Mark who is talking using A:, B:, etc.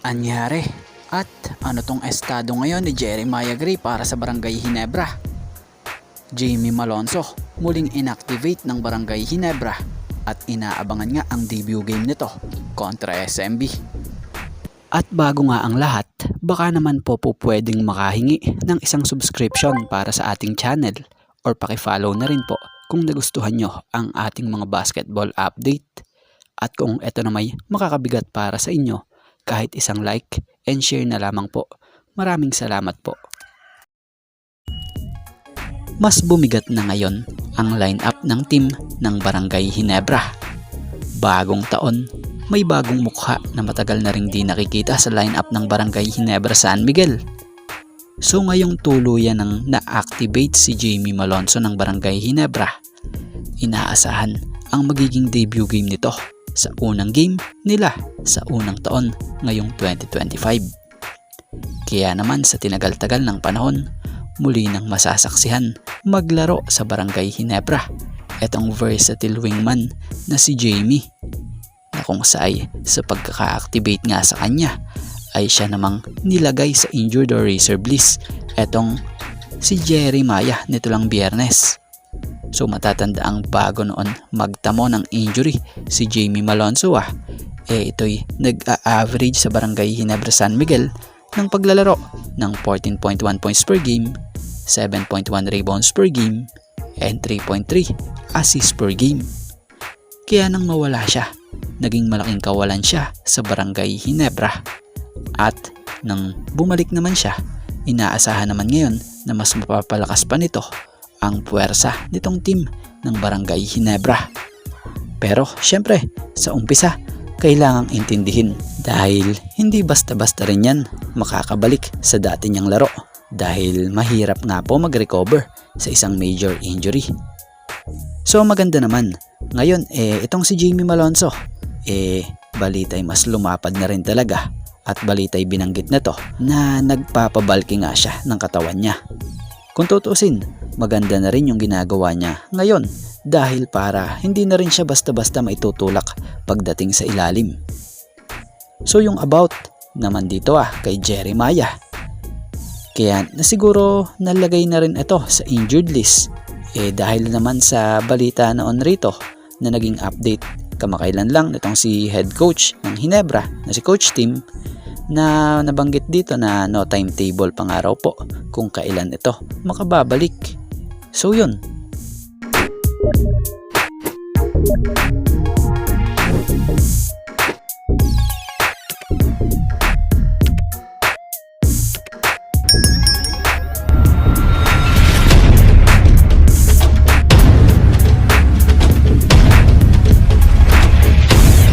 A: Anyari? At ano tong estado ngayon ni Jeremiah Gray para sa Barangay Ginebra? Jamie Malonzo muling inactivate ng Barangay Ginebra at inaabangan nga ang debut game nito kontra SMB. At bago nga ang lahat, baka naman po pwedeng makahingi ng isang subscription para sa ating channel or pakifollow na rin po kung nagustuhan nyo ang ating mga basketball update. At kung ito na may makakabigat para sa inyo, kahit isang like and share na lamang po. Maraming salamat po. Mas bumigat na ngayon ang lineup ng team ng Barangay Ginebra. Bagong taon, may bagong mukha na matagal na ring di nakikita sa lineup ng Barangay Ginebra San Miguel. So ngayong tuluyan ng na-activate si Jamie Malonzo ng Barangay Ginebra, inaasahan ang magiging debut game nito sa unang game nila sa unang taon ngayong 2025. Kaya naman sa tinagal-tagal ng panahon, muli nang masasaksihan maglaro sa Barangay Ginebra etong versatile wingman na si Jamie, na kung sa pagkaka-activate nga sa kanya ay siya namang nilagay sa injured or reserve list etong si Jeremiah nito lang Biyernes. So matatanda ang bago noon magtamo ng injury si Jamie Malonzo ito'y nag-a-average sa Barangay Ginebra San Miguel ng paglalaro ng 14.1 points per game, 7.1 rebounds per game, and 3.3 assists per game. Kaya nang mawala siya, naging malaking kawalan siya sa Barangay Ginebra. At nang bumalik naman siya, inaasahan naman ngayon na mas mapapalakas pa nito ang puwersa nitong team ng Barangay Ginebra. Pero syempre, sa umpisa, kailangang intindihin dahil hindi basta-basta rin yan makakabalik sa dati niyang laro dahil mahirap nga po mag-recover sa isang major injury. So maganda naman, ngayon itong si Jamie Malonzo, balitay mas lumapad na rin talaga at balitay binanggit na to na nagpapabalki nga siya ng katawan niya. Kung tutuusin, maganda na rin yung ginagawa niya ngayon dahil para hindi na rin siya basta-basta maitutulak pagdating sa ilalim. So yung about naman dito kay Jeremiah, kaya nasiguro nalagay na rin ito sa injured list dahil naman sa balita noon rito na naging update kamakailan lang nitong si head coach ng Ginebra na si Coach Tim na nabanggit dito na no timetable pang araw po kung kailan ito makababalik. So yun.